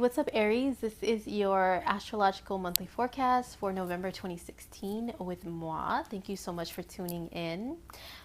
What's up, Aries? This is your astrological monthly forecast for November 2016 with moi. Thank you so much for tuning in.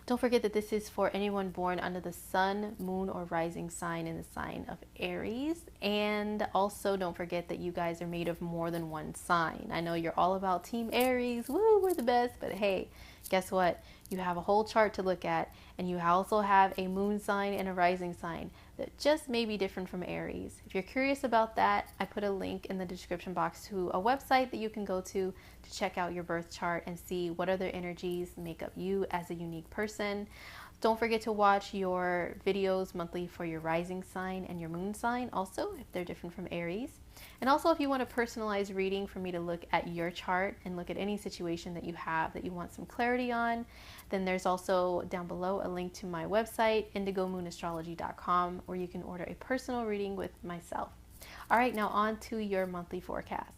Don't forget that this is for anyone born under the sun, moon, or rising sign in the sign of Aries. And also don't forget that you guys are made of more than one sign. I know you're all about Team Aries. Woo, we're the best. But hey, guess what? You have a whole chart to look at, and you also have a moon sign and a rising sign that just may be different from Aries. If you're curious about that, I put a link in the description box to a website that you can go to check out your birth chart and see what other energies make up you as a unique person. Don't forget to watch your videos monthly for your rising sign and your moon sign also, if they're different from Aries. And also, if you want a personalized reading for me to look at your chart and look at any situation that you have that you want some clarity on, then there's also down below a link to my website, indigomoonastrology.com, where you can order a personal reading with myself. All right, now on to your monthly forecast.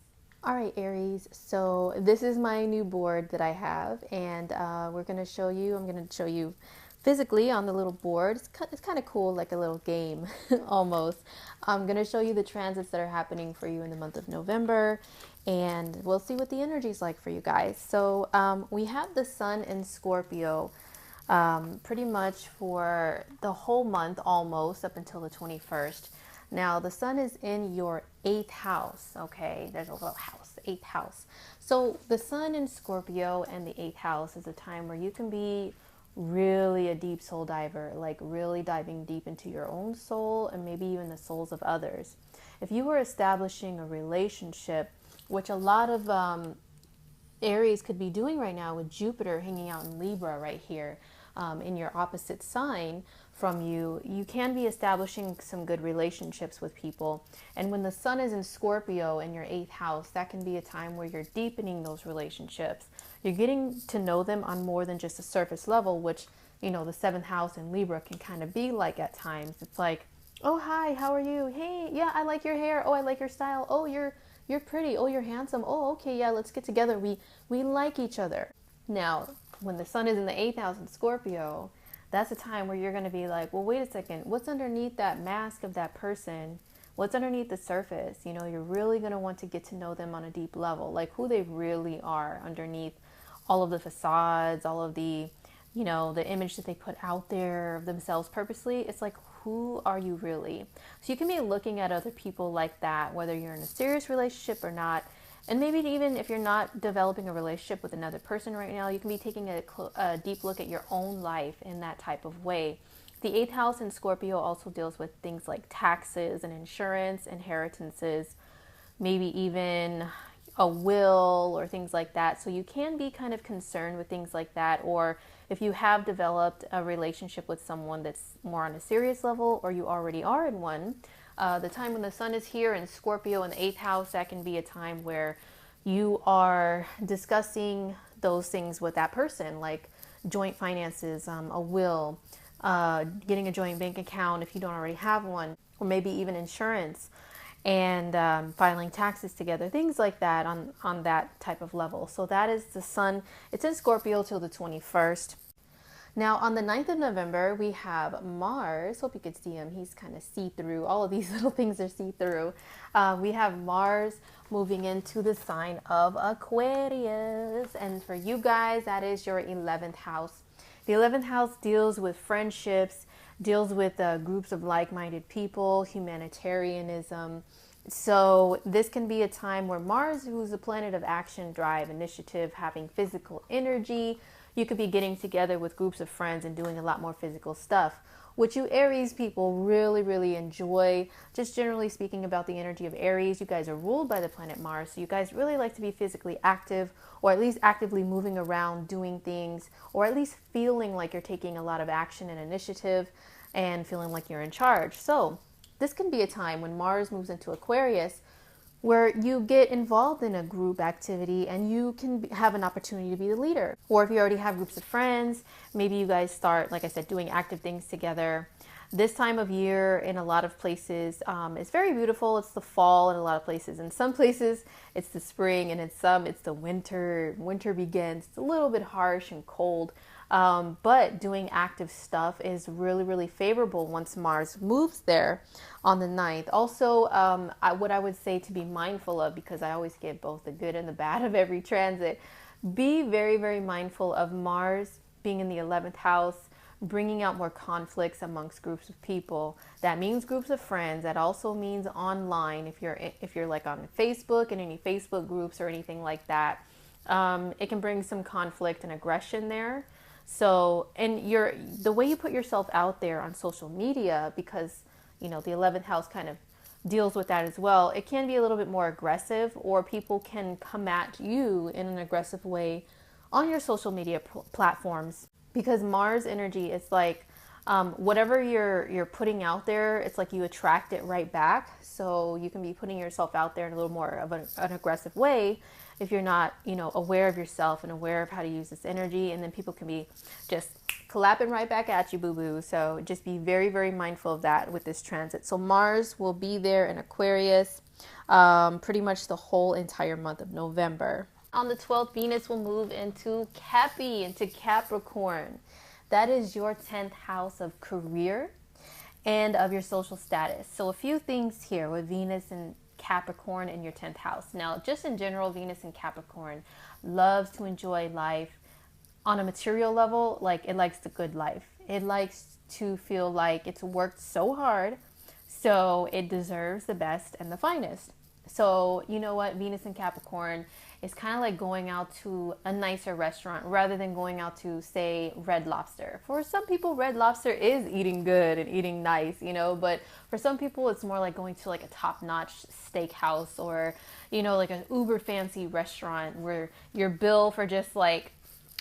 All right, Aries, so this is my new board that I have, and I'm going to show you physically on the little board. It's kind of cool, like a little game almost. I'm going to show you the transits that are happening for you in the month of November, and we'll see what the energy is like for you guys. So we have the sun in Scorpio pretty much for the whole month, almost up until the 21st. Now the sun is in your 8th house. Okay, there's a little house, the 8th house. So the sun in Scorpio and the 8th house is a time where you can be really a deep soul diver, like really diving deep into your own soul and maybe even the souls of others. If you were establishing a relationship, which a lot of Aries could be doing right now with Jupiter hanging out in Libra right here in your opposite sign from you, you can be establishing some good relationships with people. And when the sun is in Scorpio in your 8th house, that can be a time where you're deepening those relationships. You're getting to know them on more than just a surface level, which, you know, the 7th house in Libra can kind of be like at times. It's like, oh, hi, how are you? Hey, yeah, I like your hair. Oh, I like your style. Oh, you're pretty. Oh, you're handsome. Oh, okay, yeah, let's get together. We like each other. Now, when the sun is in the 8th house in Scorpio, that's a time where you're going to be like, well, wait a second. What's underneath that mask of that person? What's underneath the surface? You know, you're really going to want to get to know them on a deep level, like who they really are underneath all of the facades, all of the, you know, the image that they put out there of themselves purposely. It's like, who are you really? So you can be looking at other people like that, whether you're in a serious relationship or not. And maybe even if you're not developing a relationship with another person right now, you can be taking a deep look at your own life in that type of way. The 8th house in Scorpio also deals with things like taxes and insurance, inheritances, maybe even a will or things like that. So you can be kind of concerned with things like that. Or if you have developed a relationship with someone that's more on a serious level, or you already are in one, the time when the sun is here in Scorpio in the 8th house, that can be a time where you are discussing those things with that person, like joint finances, a will, getting a joint bank account if you don't already have one, or maybe even insurance, and filing taxes together, things like that on that type of level. So that is the sun. It's in Scorpio till the 21st. Now, on the 9th of November, we have Mars. Hope you could see him. He's kind of see-through. All of these little things are see-through. We have Mars moving into the sign of Aquarius. And for you guys, that is your 11th house. The 11th house deals with friendships, deals with groups of like-minded people, humanitarianism. So this can be a time where Mars, who's a planet of action, drive, initiative, having physical energy, you could be getting together with groups of friends and doing a lot more physical stuff, which you Aries people really, really enjoy. Just generally speaking about the energy of Aries, you guys are ruled by the planet Mars, so you guys really like to be physically active, or at least actively moving around, doing things, or at least feeling like you're taking a lot of action and initiative and feeling like you're in charge. So this can be a time when Mars moves into Aquarius where you get involved in a group activity and you can have an opportunity to be the leader. Or if you already have groups of friends, maybe you guys start, like I said, doing active things together. This time of year in a lot of places is very beautiful. It's the fall in a lot of places. In some places, it's the spring, and in some, it's the winter. Winter begins. It's a little bit harsh and cold. But doing active stuff is really, really favorable once Mars moves there on the 9th. Also, what I would say to be mindful of, because I always get both the good and the bad of every transit, be very, very mindful of Mars being in the 11th house, bringing out more conflicts amongst groups of people. That means groups of friends. That also means online. If you're like on Facebook and any Facebook groups or anything like that, it can bring some conflict and aggression there. So, and the way you put yourself out there on social media, because the 11th house kind of deals with that as well. It can be a little bit more aggressive, or people can come at you in an aggressive way on your social media platforms, because Mars energy is like whatever you're putting out there, it's like you attract it right back. So you can be putting yourself out there in a little more of an aggressive way if you're not, aware of yourself and aware of how to use this energy, and then people can be just clapping right back at you, boo-boo. So just be very, very mindful of that with this transit. So Mars will be there in Aquarius pretty much the whole entire month of November. On the 12th, Venus will move into Capricorn. That is your 10th house of career and of your social status. So a few things here with Venus and Capricorn in your 10th house. Now, just in general, Venus in Capricorn loves to enjoy life on a material level. Like, it likes the good life. It likes to feel like it's worked so hard, so it deserves the best and the finest. So, you know what? Venus in Capricorn is kind of like going out to a nicer restaurant rather than going out to, say, Red Lobster. For some people, Red Lobster is eating good and eating nice, but for some people, it's more like going to like a top-notch steakhouse, or, like an uber fancy restaurant where your bill for just like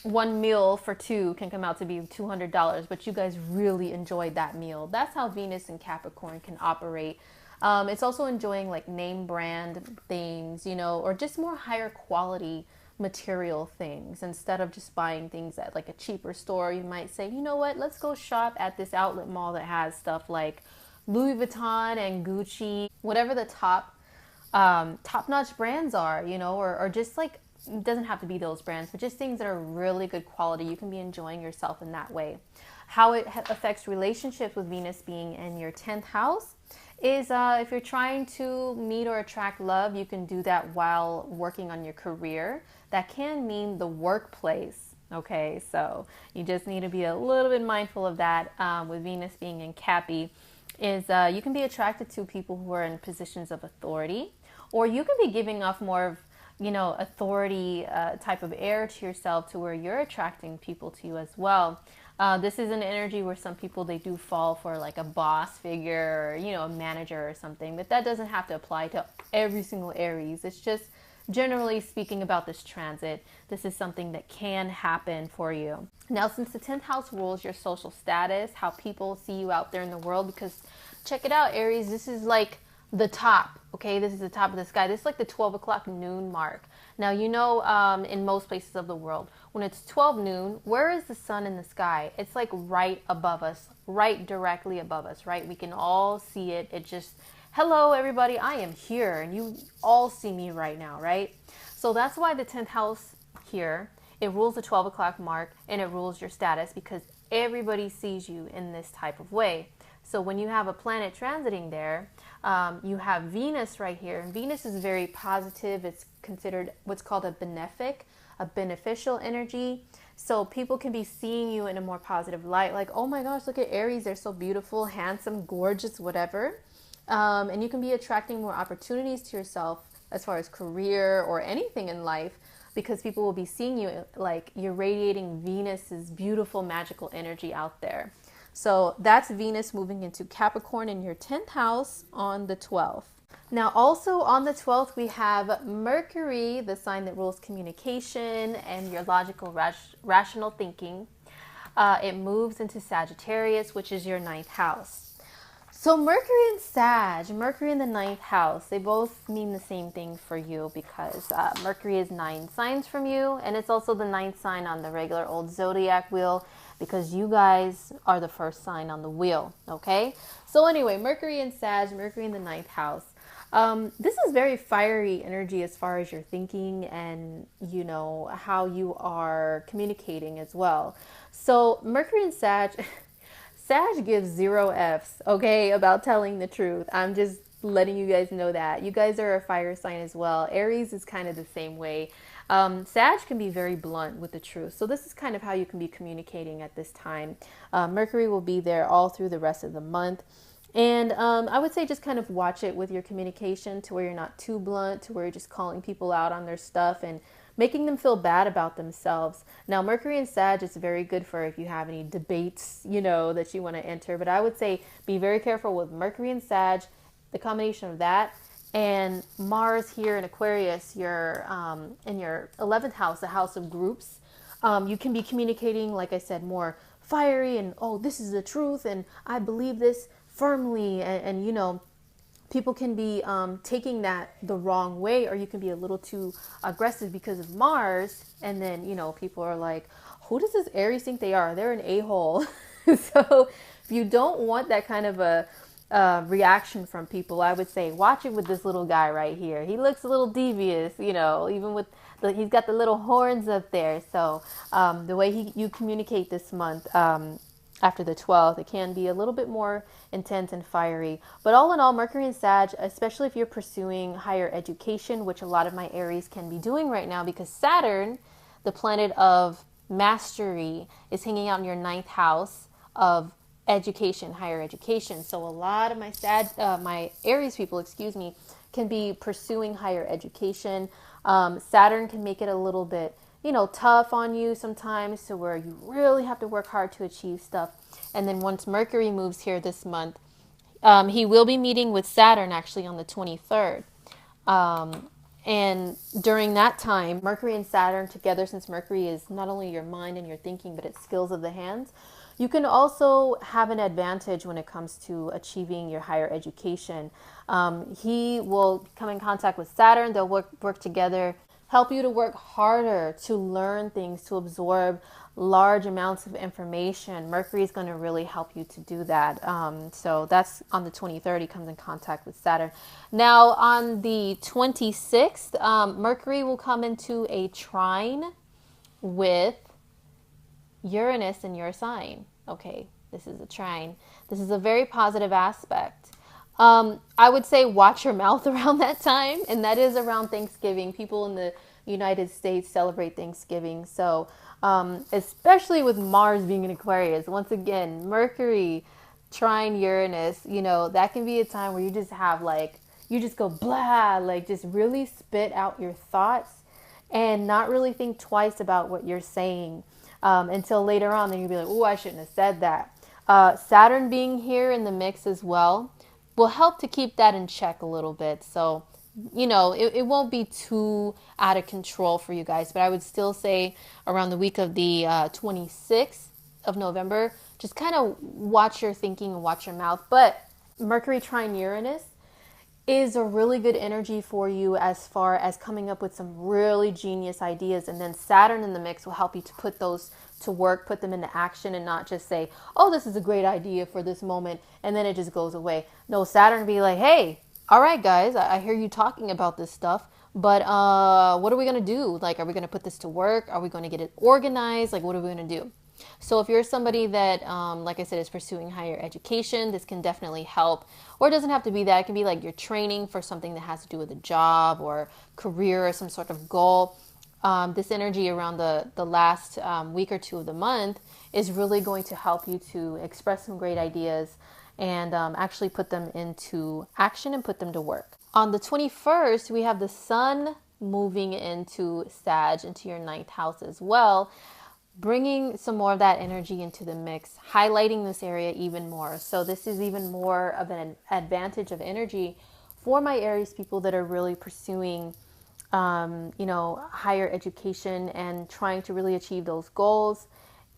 one meal for two can come out to be $200, but you guys really enjoyed that meal. That's how Venus in Capricorn can operate. It's also enjoying like name brand things, or just more higher quality material things. Instead of just buying things at like a cheaper store, you might say, you know what, let's go shop at this outlet mall that has stuff like Louis Vuitton and Gucci, whatever the top-notch brands are, or just like, it doesn't have to be those brands, but just things that are really good quality. You can be enjoying yourself in that way. How it affects relationships with Venus being in your 10th house is if you're trying to meet or attract love, you can do that while working on your career. That can mean the workplace. Okay, so you just need to be a little bit mindful of that. With Venus being in Cappy, is you can be attracted to people who are in positions of authority, or you can be giving off more of authority type of air to yourself, to where you're attracting people to you as well. This is an energy where some people, they do fall for like a boss figure, or, a manager or something, but that doesn't have to apply to every single Aries. It's just generally speaking about this transit. This is something that can happen for you. Now, since the 10th house rules your social status, how people see you out there in the world, because check it out, Aries, this is like the top, okay? This is the top of the sky. This is like the 12 o'clock noon mark. Now, in most places of the world, when it's 12 noon, where is the sun in the sky? It's like right above us, right directly above us, right? We can all see it. It just, hello, everybody, I am here, and you all see me right now, right? So that's why the 10th house here, it rules the 12 o'clock mark, and it rules your status, because everybody sees you in this type of way. So when you have a planet transiting there, you have Venus right here, and Venus is very positive. It's considered what's called a beneficial energy. So people can be seeing you in a more positive light, like, oh my gosh, look at Aries, they're so beautiful, handsome, gorgeous, whatever. And you can be attracting more opportunities to yourself as far as career or anything in life, because people will be seeing you like you're radiating Venus's beautiful, magical energy out there. So that's Venus moving into Capricorn in your 10th house on the 12th. Now, also on the 12th, we have Mercury, the sign that rules communication and your logical, rational thinking. It moves into Sagittarius, which is your 9th house. So Mercury and Sag, Mercury in the 9th house, they both mean the same thing for you, because Mercury is 9 signs from you, and it's also the 9th sign on the regular old zodiac wheel, because you guys are the first sign on the wheel, okay? So anyway, Mercury and Sag, Mercury in the 9th house. This is very fiery energy as far as your thinking and, you know, how you are communicating as well. So Mercury and Sag, Sag gives 0 Fs, okay, about telling the truth. I'm just letting you guys know that. You guys are a fire sign as well. Aries is kind of the same way. Sag can be very blunt with the truth. So this is kind of how you can be communicating at this time. Mercury will be there all through the rest of the month. And I would say just kind of watch it with your communication to where you're not too blunt, to where you're just calling people out on their stuff and making them feel bad about themselves. Now, Mercury and Sag is very good for if you have any debates, you know, that you want to enter. But I would say be very careful with Mercury and Sag, the combination of that and Mars here in Aquarius, you're in your 11th house, the house of groups. You can be communicating, like I said, more fiery and, oh, this is the truth and I believe this firmly. And you know, people can be taking that the wrong way, or you can be a little too aggressive because of Mars. And then, you know, people are like, who does this Aries think they are? They're an a-hole. So if you don't want that kind of a reaction from people, I would say watch it with this little guy right here. He looks a little devious, you know, even with he's got the little horns up there. So the way you communicate this month after the 12th, it can be a little bit more intense and fiery. But all in all, Mercury and Sag, especially if you're pursuing higher education, which a lot of my Aries can be doing right now, because Saturn, the planet of mastery, is hanging out in your 9th house of education, higher education. So a lot of my Aries people, can be pursuing higher education. Saturn can make it a little bit, you know, tough on you sometimes, to where you really have to work hard to achieve stuff. And then once Mercury moves here this month, he will be meeting with Saturn actually on the 23rd. And during that time, Mercury and Saturn together, since Mercury is not only your mind and your thinking, but it's skills of the hands, you can also have an advantage when it comes to achieving your higher education. He will come in contact with Saturn. They'll work together, help you to work harder, to learn things, to absorb large amounts of information. Mercury is going to really help you to do that. So that's on the 23rd, he comes in contact with Saturn. Now on the 26th, Mercury will come into a trine with Uranus in your sign. Okay, this is a trine. This is a very positive aspect. I would say watch your mouth around that time, and that is around Thanksgiving. People in the United States celebrate Thanksgiving. So especially with Mars being in Aquarius, once again, Mercury trine Uranus, you know, that can be a time where you just have you just go blah, just really spit out your thoughts and not really think twice about what you're saying. Until later on, then you'll be like, oh, I shouldn't have said that. Saturn being here in the mix as well will help to keep that in check a little bit. So, you know, it won't be too out of control for you guys. But I would still say around the week of the 26th of November, just kind of watch your thinking and watch your mouth. But Mercury trine Uranus is a really good energy for you as far as coming up with some really genius ideas. And then Saturn in the mix will help you to put those to work, put them into action, and not just say, oh, this is a great idea for this moment, and then it just goes away. No, Saturn be like, hey, all right, guys, I hear you talking about this stuff, but what are we going to do? Are we going to put this to work? Are we going to get it organized? What are we going to do? So if you're somebody that, like I said, is pursuing higher education, this can definitely help. Or it doesn't have to be that. It can be like you're training for something that has to do with a job or career or some sort of goal. This energy around the last week or two of the month is really going to help you to express some great ideas and actually put them into action and put them to work. On the 21st, we have the sun moving into Sag, into your 9th house as well, bringing some more of that energy into the mix, highlighting this area even more. So this is even more of an advantage of energy for my Aries people that are really pursuing, higher education and trying to really achieve those goals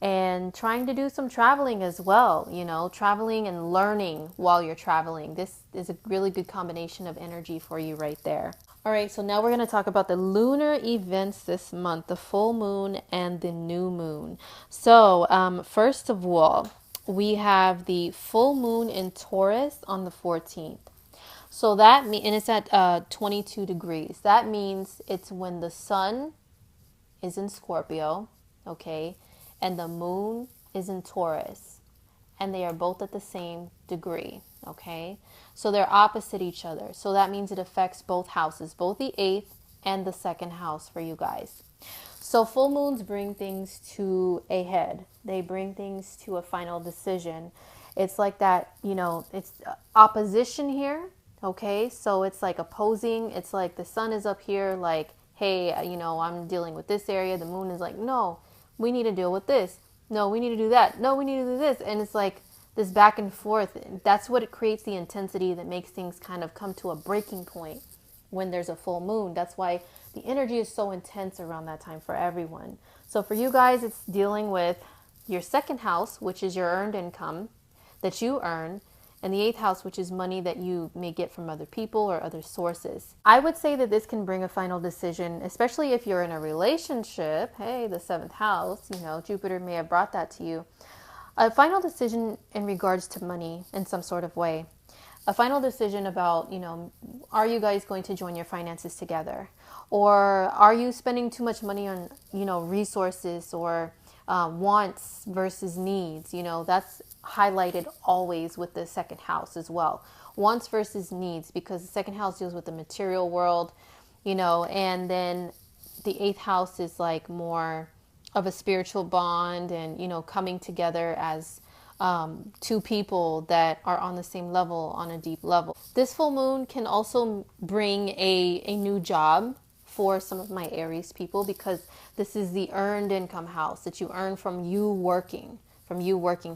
and trying to do some traveling as well, traveling and learning while you're traveling. This is a really good combination of energy for you right there. All right, so now we're going to talk about the lunar events this month, the full moon and the new moon. So first of all, we have the full moon in Taurus on the 14th. So that means, and it's at 22 degrees. That means it's when the sun is in Scorpio, okay, and the moon is in Taurus, and they are both at the same degree, okay? So they're opposite each other. So that means it affects both houses, both the 8th and the 2nd house for you guys. So full moons bring things to a head. They bring things to a final decision. It's like that, it's opposition here, okay? So it's like opposing. It's like the sun is up here like, hey, I'm dealing with this area. The moon is like, no, we need to deal with this. No, we need to do that. No, we need to do this. And it's like this back and forth. That's what it creates, the intensity that makes things kind of come to a breaking point when there's a full moon. That's why the energy is so intense around that time for everyone. So for you guys, it's dealing with your 2nd house, which is your earned income that you earn, and the 8th house, which is money that you may get from other people or other sources. I would say that this can bring a final decision, especially if you're in a relationship. Hey, the 7th house, Jupiter may have brought that to you. A final decision in regards to money in some sort of way. A final decision about, are you guys going to join your finances together? Or are you spending too much money on, resources or wants versus needs? That's highlighted always with the 2nd house as well. Wants versus needs, because the 2nd house deals with the material world, and then the 8th house is like more of a spiritual bond and, coming together as two people that are on the same level, on a deep level. This full moon can also bring a new job for some of my Aries people, because this is the earned income house that you earn from you working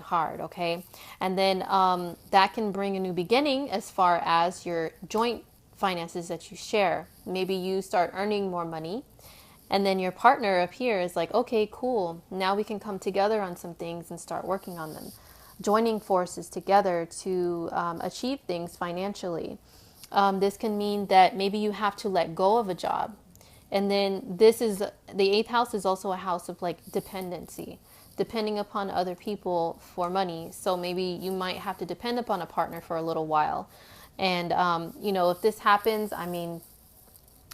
hard, okay? And then that can bring a new beginning as far as your joint finances that you share. Maybe you start earning more money, and then your partner up here is like, okay, cool. Now we can come together on some things and start working on them. Joining forces together to achieve things financially. This can mean that maybe you have to let go of a job. And then the 8th house is also a house of like dependency, depending upon other people for money. So maybe you might have to depend upon a partner for a little while. And, if this happens,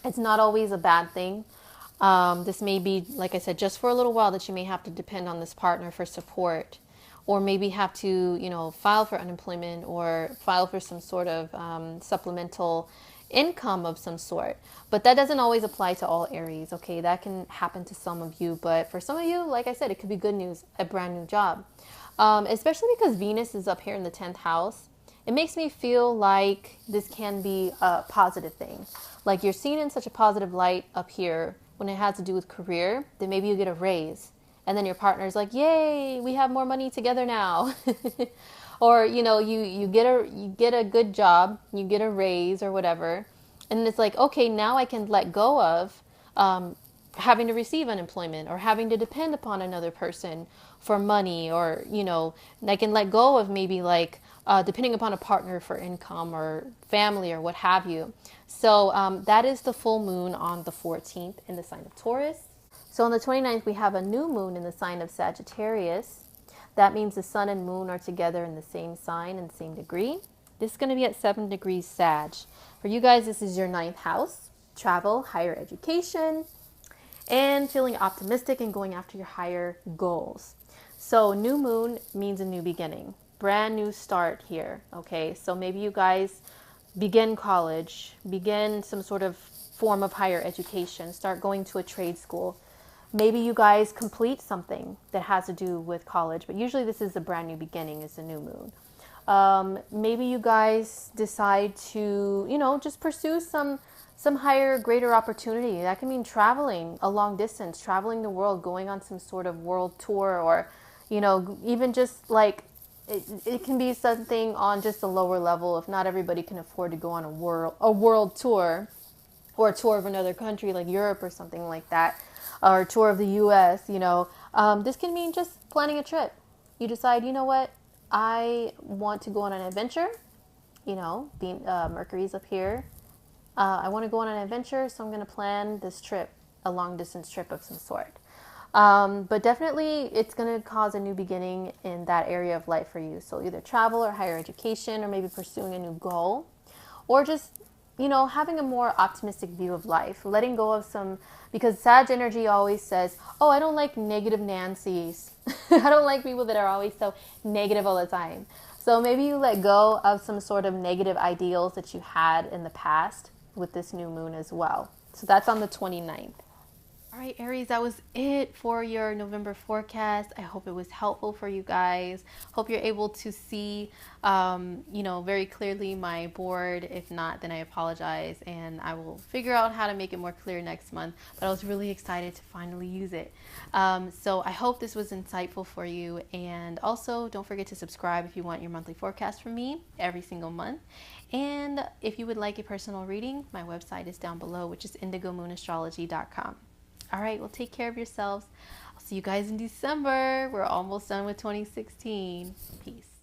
it's not always a bad thing. This may be, like I said, just for a little while that you may have to depend on this partner for support, or maybe have to, file for unemployment or file for some sort of supplemental income of some sort. But that doesn't always apply to all Aries, okay? That can happen to some of you, but for some of you, like I said, it could be good news, a brand new job. Especially because Venus is up here in the 10th house. It makes me feel like this can be a positive thing. Like you're seen in such a positive light up here when it has to do with career, then maybe you get a raise. And then your partner's like, yay, we have more money together now. Or, you get a good job, you get a raise or whatever. And it's like, okay, now I can let go of having to receive unemployment or having to depend upon another person for money, or, I can let go of maybe like depending upon a partner for income or family or what have you. So that is the full moon on the 14th in the sign of Taurus. So on the 29th, we have a new moon in the sign of Sagittarius. That means the sun and moon are together in the same sign and same degree. This is going to be at 7 degrees Sag. For you guys, this is your 9th house, travel, higher education, and feeling optimistic and going after your higher goals. So new moon means a new beginning, brand new start here, okay? So maybe you guys begin college, begin some sort of form of higher education, start going to a trade school. Maybe you guys complete something that has to do with college, but usually this is a brand new beginning, is the new moon. Maybe you guys decide to, just pursue some higher, greater opportunity. That can mean traveling a long distance, traveling the world, going on some sort of world tour, or, even just like, it can be something on just a lower level if not everybody can afford to go on a world tour, or a tour of another country like Europe or something like that, or a tour of the US, this can mean just planning a trip. You decide, you know what, I want to go on an adventure, Mercury's up here. I want to go on an adventure, so I'm going to plan this trip, a long distance trip of some sort. But definitely it's going to cause a new beginning in that area of life for you. So either travel or higher education, or maybe pursuing a new goal, or just, you know, having a more optimistic view of life, letting go of some, because Sag energy always says, oh, I don't like negative Nancy's. I don't like people that are always so negative all the time. So maybe you let go of some sort of negative ideals that you had in the past with this new moon as well. So that's on the 29th. All right, Aries, that was it for your November forecast. I hope it was helpful for you guys. Hope you're able to see, you know, very clearly my board. If not, then I apologize, and I will figure out how to make it more clear next month. But I was really excited to finally use it. So I hope this was insightful for you. And also, don't forget to subscribe if you want your monthly forecast from me every single month. And if you would like a personal reading, my website is down below, which is indigomoonAstrology.com. All right, well, take care of yourselves. I'll see you guys in December. We're almost done with 2016. Peace.